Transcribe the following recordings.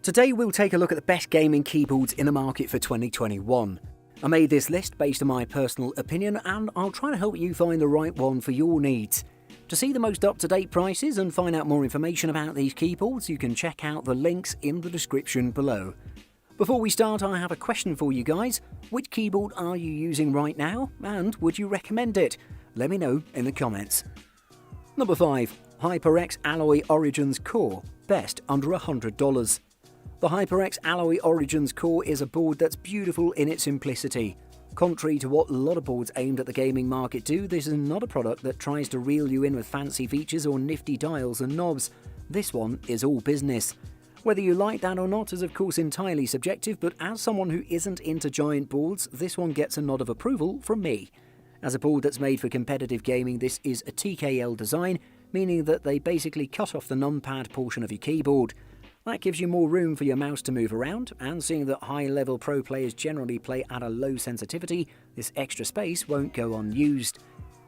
Today we'll take a look at the best gaming keyboards in the market for 2021. I made this list based on my personal opinion and I'll try to help you find the right one for your needs. To see the most up-to-date prices and find out more information about these keyboards, you can check out the links in the description below. Before we start, I have a question for you guys. Which keyboard are you using right now and would you recommend it? Let me know in the comments. Number 5. HyperX Alloy Origins Core, best under $100. The HyperX Alloy Origins Core is a board that's beautiful in its simplicity. Contrary to what a lot of boards aimed at the gaming market do, this is not a product that tries to reel you in with fancy features or nifty dials and knobs. This one is all business. Whether you like that or not is of course entirely subjective, but as someone who isn't into giant boards, this one gets a nod of approval from me. As a board that's made for competitive gaming, this is a TKL design, meaning that they basically cut off the numpad portion of your keyboard. That gives you more room for your mouse to move around, and seeing that high-level pro players generally play at a low sensitivity, this extra space won't go unused.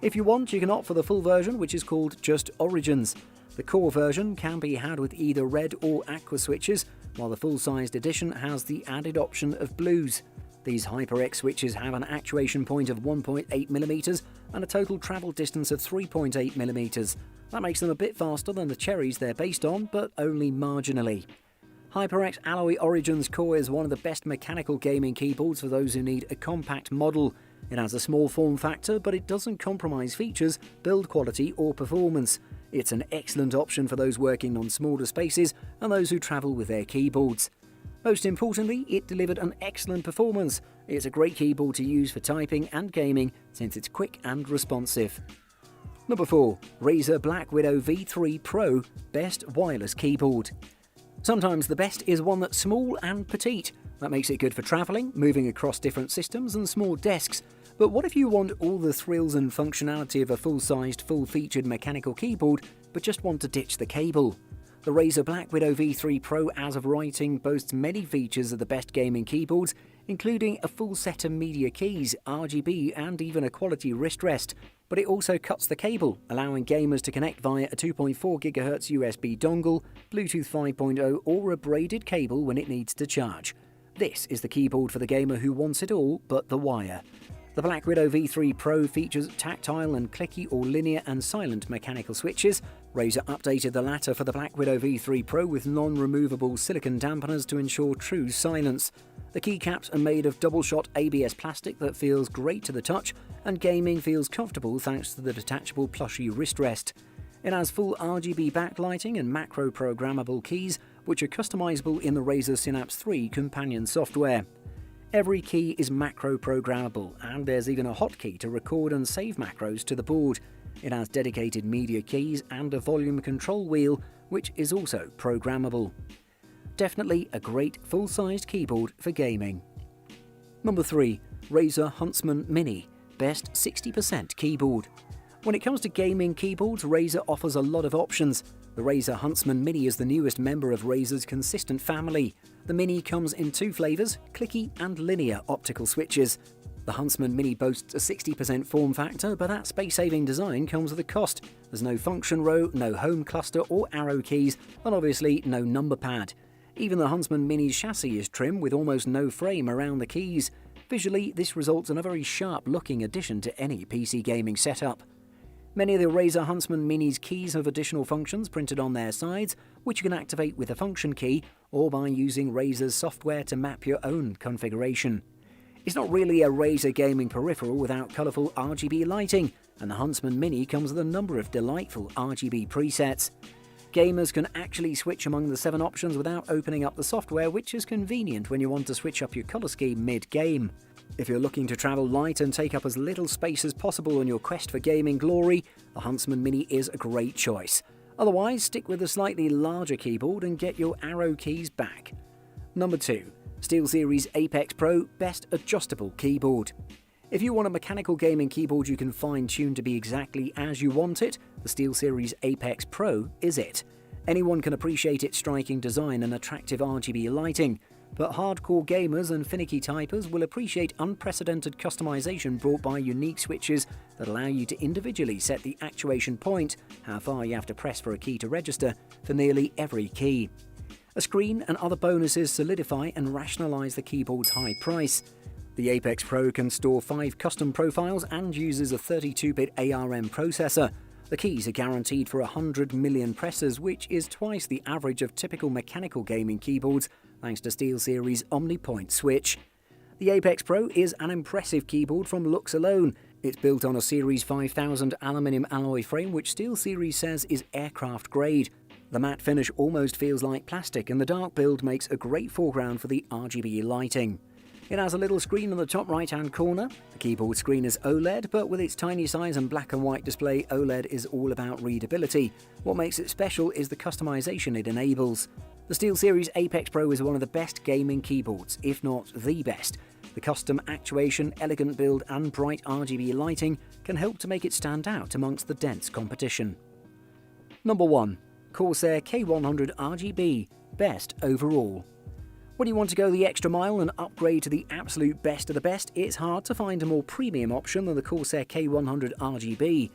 If you want, you can opt for the full version, which is called just Origins. The core version can be had with either red or aqua switches, while the full-sized edition has the added option of blues. These HyperX switches have an actuation point of 1.8mm and a total travel distance of 3.8mm. That makes them a bit faster than the cherries they're based on, but only marginally. HyperX Alloy Origins Core is one of the best mechanical gaming keyboards for those who need a compact model. It has a small form factor, but it doesn't compromise features, build quality or performance. It's an excellent option for those working on smaller spaces and those who travel with their keyboards. Most importantly, it delivered an excellent performance. It's a great keyboard to use for typing and gaming since it's quick and responsive. Number 4. Razer Black Widow V3 Pro, best wireless keyboard. Sometimes the best is one that's small and petite. That makes it good for travelling, moving across different systems and small desks. But what if you want all the thrills and functionality of a full-sized, full-featured mechanical keyboard, but just want to ditch the cable? The Razer Black Widow V3 Pro, as of writing, boasts many features of the best gaming keyboards, including a full set of media keys, RGB and even a quality wrist rest. But it also cuts the cable, allowing gamers to connect via a 2.4 GHz USB dongle, Bluetooth 5.0 or a braided cable when it needs to charge. This is the keyboard for the gamer who wants it all but the wire. The Black Widow V3 Pro features tactile and clicky or linear and silent mechanical switches. Razer updated the latter for the Black Widow V3 Pro with non-removable silicon dampeners to ensure true silence. The keycaps are made of double-shot ABS plastic that feels great to the touch, and gaming feels comfortable thanks to the detachable plushy wrist rest. It has full RGB backlighting and macro-programmable keys, which are customizable in the Razer Synapse 3 companion software. Every key is macro-programmable, and there's even a hotkey to record and save macros to the board. It has dedicated media keys and a volume control wheel, which is also programmable. Definitely a great full-sized keyboard for gaming. Number 3. Razer Huntsman Mini, best 60% keyboard. When it comes to gaming keyboards, Razer offers a lot of options. The Razer Huntsman Mini is the newest member of Razer's consistent family. The Mini comes in two flavours, clicky and linear optical switches. The Huntsman Mini boasts a 60% form factor, but that space-saving design comes with a cost. There's no function row, no home cluster or arrow keys, and obviously no number pad. Even the Huntsman Mini's chassis is trim with almost no frame around the keys. Visually, this results in a very sharp-looking addition to any PC gaming setup. Many of the Razer Huntsman Mini's keys have additional functions printed on their sides, which you can activate with a function key or by using Razer's software to map your own configuration. It's not really a Razer gaming peripheral without colourful RGB lighting, and the Huntsman Mini comes with a number of delightful RGB presets. Gamers can actually switch among the 7 options without opening up the software, which is convenient when you want to switch up your colour scheme mid-game. If you're looking to travel light and take up as little space as possible on your quest for gaming glory, the Huntsman Mini is a great choice. Otherwise, stick with a slightly larger keyboard and get your arrow keys back. Number 2. SteelSeries Apex Pro, best adjustable keyboard. If you want a mechanical gaming keyboard you can fine-tune to be exactly as you want it, the SteelSeries Apex Pro is it. Anyone can appreciate its striking design and attractive RGB lighting, but hardcore gamers and finicky typers will appreciate unprecedented customization brought by unique switches that allow you to individually set the actuation point, how far you have to press for a key to register, for nearly every key. A screen and other bonuses solidify and rationalise the keyboard's high price. The Apex Pro can store 5 custom profiles and uses a 32-bit ARM processor. The keys are guaranteed for 100 million presses, which is twice the average of typical mechanical gaming keyboards, thanks to SteelSeries' OmniPoint switch. The Apex Pro is an impressive keyboard from looks alone. It's built on a Series 5000 aluminium alloy frame, which SteelSeries says is aircraft grade. The matte finish almost feels like plastic, and the dark build makes a great foreground for the RGB lighting. It has a little screen in the top right-hand corner. The keyboard screen is OLED, but with its tiny size and black and white display, OLED is all about readability. What makes it special is the customization it enables. The SteelSeries Apex Pro is one of the best gaming keyboards, if not the best. The custom actuation, elegant build and bright RGB lighting can help to make it stand out amongst the dense competition. Number 1. Corsair K100 RGB, best overall. When you want to go the extra mile and upgrade to the absolute best of the best, it's hard to find a more premium option than the Corsair K100 RGB.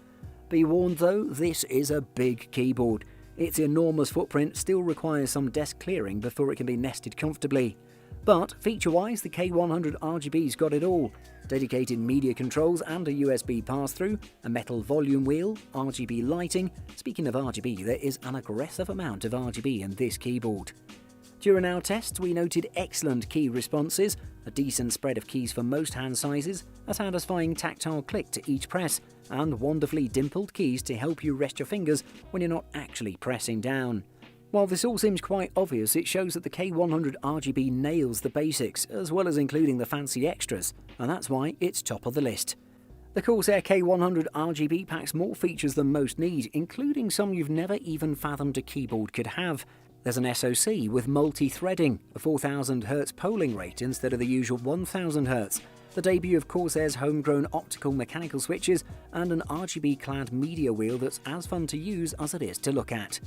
Be warned though, this is a big keyboard. Its enormous footprint still requires some desk clearing before it can be nested comfortably. But feature-wise, the K100 RGB's got it all. Dedicated media controls and a USB pass-through, a metal volume wheel, RGB lighting. Speaking of RGB, there is an aggressive amount of RGB in this keyboard. During our tests, we noted excellent key responses, a decent spread of keys for most hand sizes, a satisfying tactile click to each press, and wonderfully dimpled keys to help you rest your fingers when you're not actually pressing down. While this all seems quite obvious, it shows that the K100 RGB nails the basics, as well as including the fancy extras, and that's why it's top of the list. The Corsair K100 RGB packs more features than most need, including some you've never even fathomed a keyboard could have. There's an SoC with multi-threading, a 4000Hz polling rate instead of the usual 1000Hz, the debut of Corsair's homegrown optical mechanical switches, and an RGB-clad media wheel that's as fun to use as it is to look at.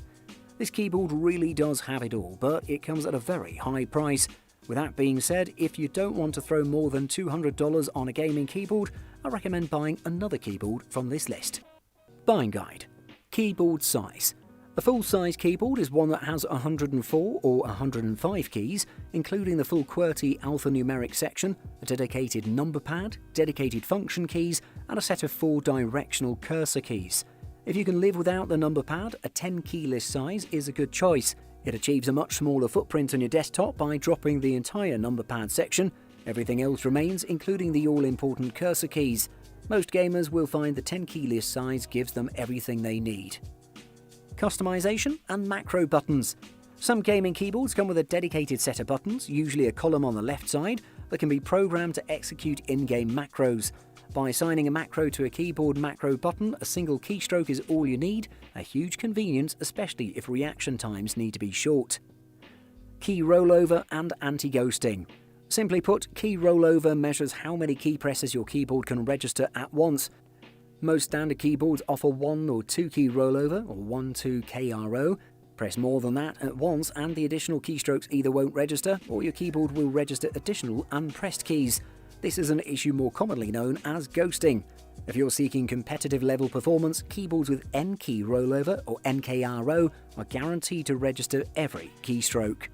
This keyboard really does have it all, but it comes at a very high price. With that being said, if you don't want to throw more than $200 on a gaming keyboard, I recommend buying another keyboard from this list. Buying guide. Keyboard size. A full-size keyboard is one that has 104 or 105 keys, including the full QWERTY alphanumeric section, a dedicated number pad, dedicated function keys, and a set of 4 directional cursor keys. If you can live without the number pad, a 10-key list size is a good choice. It achieves a much smaller footprint on your desktop by dropping the entire number pad section. Everything else remains, including the all-important cursor keys. Most gamers will find the 10-key list size gives them everything they need. Customization and macro buttons. Some gaming keyboards come with a dedicated set of buttons, usually a column on the left side, that can be programmed to execute in-game macros. By assigning a macro to a keyboard macro button, a single keystroke is all you need, a huge convenience, especially if reaction times need to be short. Key rollover and anti-ghosting. Simply put, key rollover measures how many key presses your keyboard can register at once. Most standard keyboards offer 1 or 2 key rollover, or 1-2 KRO. Press more than that at once and the additional keystrokes either won't register, or your keyboard will register additional unpressed keys. This is an issue more commonly known as ghosting. If you're seeking competitive level performance, keyboards with N-key rollover, or NKRO, are guaranteed to register every keystroke.